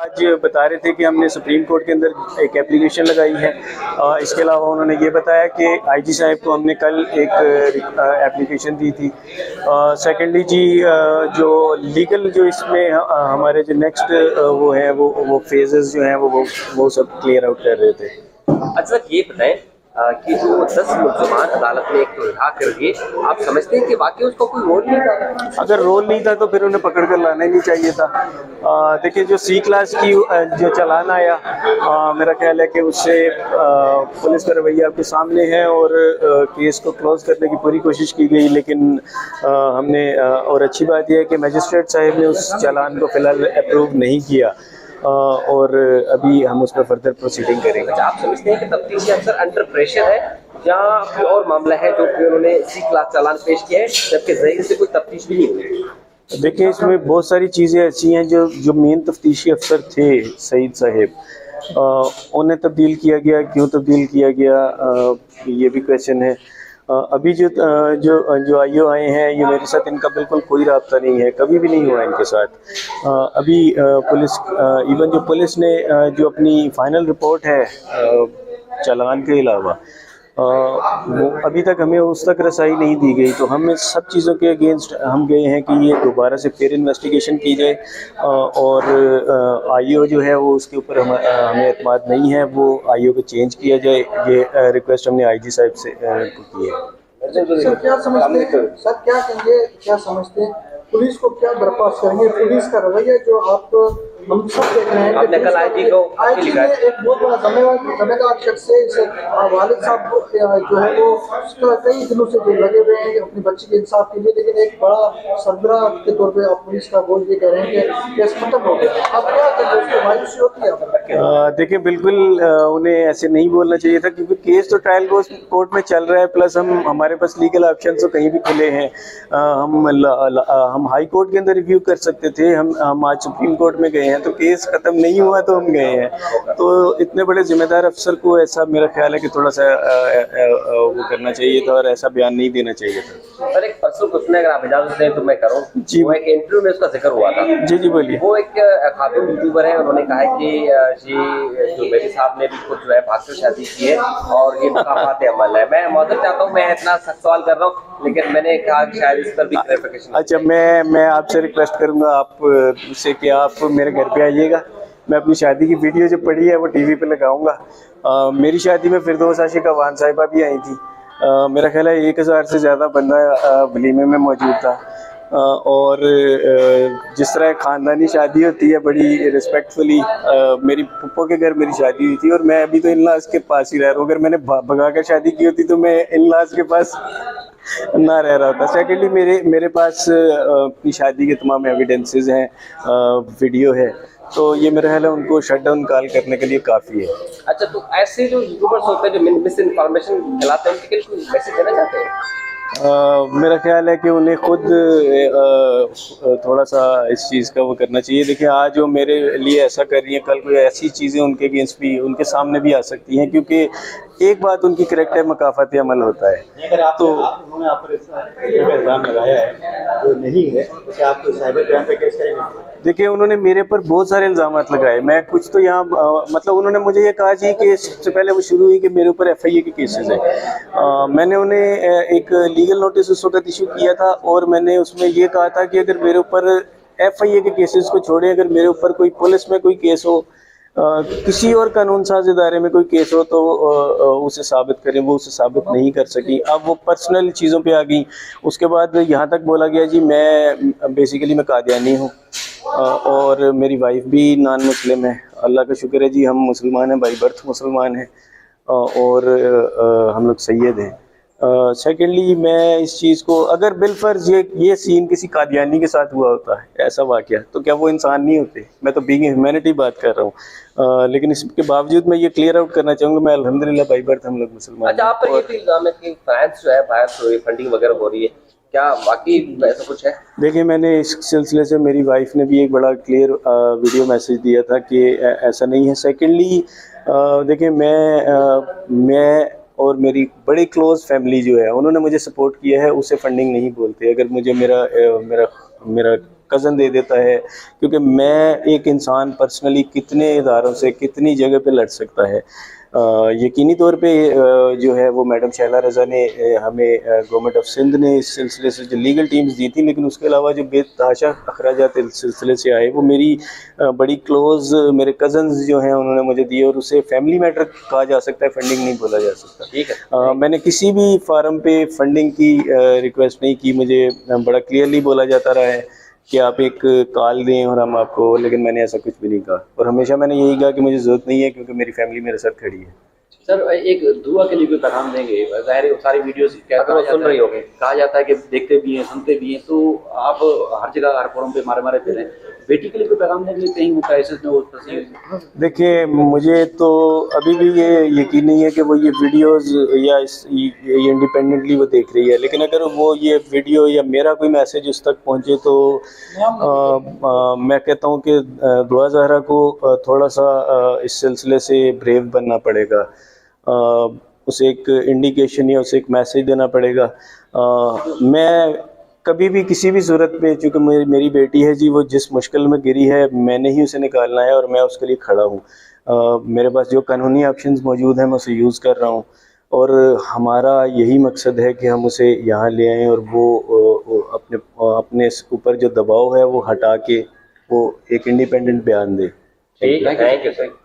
आज बता रहे थे कि हमने सुप्रीम कोर्ट के अंदर एक एप्लीकेशन लगाई है। इसके अलावा उन्होंने ये बताया कि आईजी साहब को हमने कल एक एप्लीकेशन दी थी। सेकेंडली जी, जो लीगल जो इसमें हमारे जो नेक्स्ट वो है वो फेजेस जो हैं वो सब क्लियर आउट कर रहे थे। अच्छा, ये बताएं कि जो 10 मुल्ज़मान अदालत में एक तो रिहा कर दिए, आप समझते हैं कि वाकई उसका कोई रोल नहीं था? अगर रोल नहीं था तो फिर उन्हें पकड़ कर लाना ही नहीं चाहिए था। देखिए, जो सी क्लास की जो चालान आया, मेरा ख्याल है कि उससे पुलिस का रवैया आपके सामने है और केस को क्लोज करने की पूरी कोशिश की गई, लेकिन हमने और अच्छी बात यह है कि मजिस्ट्रेट साहब ने उस चालान को फ़िलहाल अप्रूव नहीं किया और अभी हम उस पर फर्दर प्रोसीडिंग करेंगे। अच्छा, आप समझते हैं कि तफ्तीशी अफसर अंडर प्रेशर है या कोई और मामला है जो कि उन्होंने सी क्लास चालान पेश किया है जबकि ज़हीर से कोई तफ्तीश भी नहीं हुई? देखिए, इसमें बहुत सारी चीज़ें ऐसी हैं जो मेन तफ्तीशी अफसर थे सईद साहब, उन्हें तब्दील किया गया, क्यों तब्दील किया गया, ये भी क्वेश्चन है। अभी जो आईओ आए हैं, ये मेरे साथ इनका बिल्कुल कोई राब्ता नहीं है, कभी भी नहीं हुआ इनके साथ। अभी पुलिस, इवन जो पुलिस ने जो अपनी फाइनल रिपोर्ट है चालान के अलावा, वो अभी तक हमें उस तक रसाई नहीं दी गई। तो हम इस सब चीज़ों के अगेंस्ट हम गए हैं कि ये दोबारा से फिर इन्वेस्टिगेशन की जाए और आईओ जो है वो उसके ऊपर हमें एतमाद नहीं है, वो आईओ को चेंज किया जाए। ये रिक्वेस्ट हमने आईजी साहब से को की है। सर क्या समझते हैं, सर क्या कहेंगे, क्या समझते हैं पुलिस को क्या बर्खास्त करेंगे? पुलिस का रवैया जो आप हम सब देख रहे हैं, आपने कल आईजी को आईजी ने एक बहुत बड़ा जिम्मेदार शख्स से इसे वालिद साहब जो है वो कई दिनों से जो लगे हुए हैं अपनी बच्ची के इंसाफ के लिए, लेकिन एक बड़ा सरबराह के तौर पे आप पुलिस का बोल ये कह रहे हैं कि केस खत्म हो गया। आप क्या कहेंगे, उसको मायूसी होती है? देखिए, बिल्कुल उन्हें ऐसे नहीं बोलना चाहिए था, क्योंकि केस तो ट्रायल कोर्ट में चल रहा है, प्लस हमारे पास लीगल ऑप्शन तो कहीं भी खुले हैं। हम हाई कोर्ट के अंदर रिव्यू कर सकते थे, हम आज सुप्रीम कोर्ट में गए हैं, तो केस खत्म नहीं हुआ तो हम गए हैं। तो इतने बड़े जिम्मेदार अफसर को ऐसा, मेरा ख्याल है कि थोड़ा सा वो करना चाहिए था और ऐसा बयान नहीं देना चाहिए था। सर, एक पर्सनल क्वेश्चन है, अगर आप इजाजत दें तो मैं करूं जी। वो एक इंटरव्यू में उसका जिक्र हुआ था। जी बोलिए। वो एक खातून यूट्यूबर है, उन्होंने कहा है कि ये जो मेरे साहब ने भी खुद जो है भागकर शादी की है और ये मुकाफात अमल है। मैं मदद चाहता हूँ, मैं इतना सख्त सवाल कर रहा हूँ, लेकिन मैंने कहा कि शायद इस पर भी क्लैरिफिकेशन। अच्छा, मैं आपसे रिक्वेस्ट करूँगा आपसे कि आप मेरे घर पे आइएगा। मैं अपनी शादी की वीडियो जो पड़ी है वो टीवी पे लगाऊंगा। मेरी शादी में फिरदौस आशिका वान साहिबा भी आई थी। मेरा ख्याल है 1000 से ज़्यादा बंदा वलीमे में मौजूद था। और जिस तरह ख़ानदानी शादी होती है बड़ी रिस्पेक्टफुली, मेरी पुप्पो के घर मेरी शादी हुई थी और मैं अभी तो इन-लॉज़ के पास ही रह रहा हूँ। अगर मैंने भगा कर शादी की होती तो मैं इन-लॉज़ के पास ना रह रहा था। सेकेंडली मेरे पास अपनी शादी के तमाम एविडेंसेस हैं, वीडियो है, तो ये मेरा ख्याल है उनको शट डाउन कॉल करने के लिए काफ़ी है। अच्छा, तो ऐसे जो यूट्यूबर्स होते हैं जो मिस इन्फॉर्मेशन फैलाते हैं, उनके लिए कोई मैसेज देना चाहते हैं? मेरा ख्याल है कि उन्हें खुद थोड़ा सा इस चीज़ का वो करना चाहिए। देखिए, आज वो मेरे लिए ऐसा कर रही हैं, कल कोई ऐसी चीज़ें उनके अगेंस्ट भी उनके सामने भी आ सकती हैं, क्योंकि एक बात उनकी करेक्ट है, मकाफाती अमल होता है। तो उन्होंने आप पर इल्ज़ाम लगाया है जो नहीं है, उसे आप साइबर क्राइम पे केस करेंगे? देखिए, उन्होंने मेरे पर बहुत सारे इल्ज़ाम लगाए। मैं कुछ तो यहाँ मतलब उन्होंने मुझे ये कहा जी कि सबसे पहले वो शुरू हुई कि मेरे ऊपर FIA के केसेस हैं। मैंने उन्हें एक लीगल नोटिस उस वक्त इशू किया था और मैंने उसमें ये कहा था कि अगर मेरे ऊपर FIA के केसेस को छोड़े, अगर मेरे ऊपर कोई पुलिस में कोई केस हो, किसी और कानून साज इदारे में कोई केस हो, तो उसे साबित करें। वो उसे साबित नहीं कर सकी। अब वो पर्सनल चीज़ों पे आ गई। उसके बाद यहाँ तक बोला गया जी मैं बेसिकली मैं कादियानी हूँ और मेरी वाइफ भी नॉन मुस्लिम है। अल्लाह का शुक्र है जी, हम मुसलमान हैं, बाई बर्थ मुसलमान हैं और हम लोग सैयद हैं। सेकेंडली, मैं इस चीज़ को, अगर बिलफर्ज ये सीन किसी कादियानी के साथ हुआ होता है ऐसा वाक़या, तो क्या वो इंसान नहीं होते? मैं तो बीइंग ह्यूमैनिटी बात कर रहा हूँ, लेकिन इसके बावजूद मैं ये क्लियर आउट करना चाहूँगा, मैं अल्हम्दुलिल्लाह बाई बर्थ हम लोग मुसलमान। अच्छा, आप पर ये भी इल्ज़ाम है कि फाइनेंस जो है बाहर फंडिंग वगैरह हो रही है, क्या वाकई ऐसा कुछ है? देखिए, मैंने इस सिलसिले से मेरी वाइफ ने भी एक बड़ा क्लियर वीडियो मैसेज दिया था कि ऐसा नहीं है। सेकेंडली, देखिए मैं और मेरी बड़ी क्लोज़ फैमिली जो है उन्होंने मुझे सपोर्ट किया है, उसे फंडिंग नहीं बोलते। अगर मुझे मेरा कज़न दे देता है, क्योंकि मैं एक इंसान पर्सनली कितने इदारों से कितनी जगह पे लड़ सकता है। यकीनी तौर पे जो है वो मैडम शैला रज़ा ने हमें गवर्नमेंट ऑफ सिंध ने इस सिलसिले से जो लीगल टीम्स दी थी, लेकिन उसके अलावा जो बेतहाशा अखराजात इस सिलसिले से आए वो मेरी बड़ी क्लोज़ मेरे कज़न्स जो हैं उन्होंने मुझे दिए, और उसे फैमिली मैटर कहा जा सकता है, फंडिंग नहीं बोला जा सकता। ठीक है। मैंने किसी भी फार्म पे फंडिंग की रिक्वेस्ट नहीं की, मुझे बड़ा क्लियरली बोला जाता रहा है कि आप एक कॉल दें और हम आपको, लेकिन मैंने ऐसा कुछ भी नहीं कहा, और हमेशा मैंने यही कहा कि मुझे ज़रूरत नहीं है क्योंकि मेरी फैमिली मेरे साथ खड़ी है। सर एक दुआ के लिए कोई पैगाम देंगे? ज़ाहिर है वो सारी वीडियोस अगर वो सुन रही होगी, कहा जाता है कि देखते भी हैं सुनते भी हैं, तो आप हर जगह हर फोरम पे मारे फिरें, बेटी के लिए कोई पैगाम देंगे? कहीं वो क्राइसिस में वो फंसी? देखिए, मुझे तो अभी भी ये यकीन नहीं है कि वो ये वीडियोस या ये इंडिपेंडेंटली वो देख रही है, लेकिन अगर वो ये वीडियो या मेरा कोई मैसेज उस तक पहुंचे तो मैं कहता हूं कि दुआ ज़हरा को थोड़ा सा इस सिलसिले से ब्रेव बनना पड़ेगा, उसे एक इंडिकेशन या उसे एक मैसेज देना पड़ेगा। मैं कभी भी किसी भी सूरत में, चूँकि मेरी बेटी है जी, वो जिस मुश्किल में गिरी है मैंने ही उसे निकालना है और मैं उसके लिए खड़ा हूँ। मेरे पास जो कानूनी ऑप्शंस मौजूद हैं मैं उसे यूज़ कर रहा हूँ, और हमारा यही मकसद है कि हम उसे यहाँ ले आएँ और वो अपने ऊपर जो दबाव है वो हटा के वो एक इंडिपेंडेंट बयान दे। ठीक है, थैंक यू सर।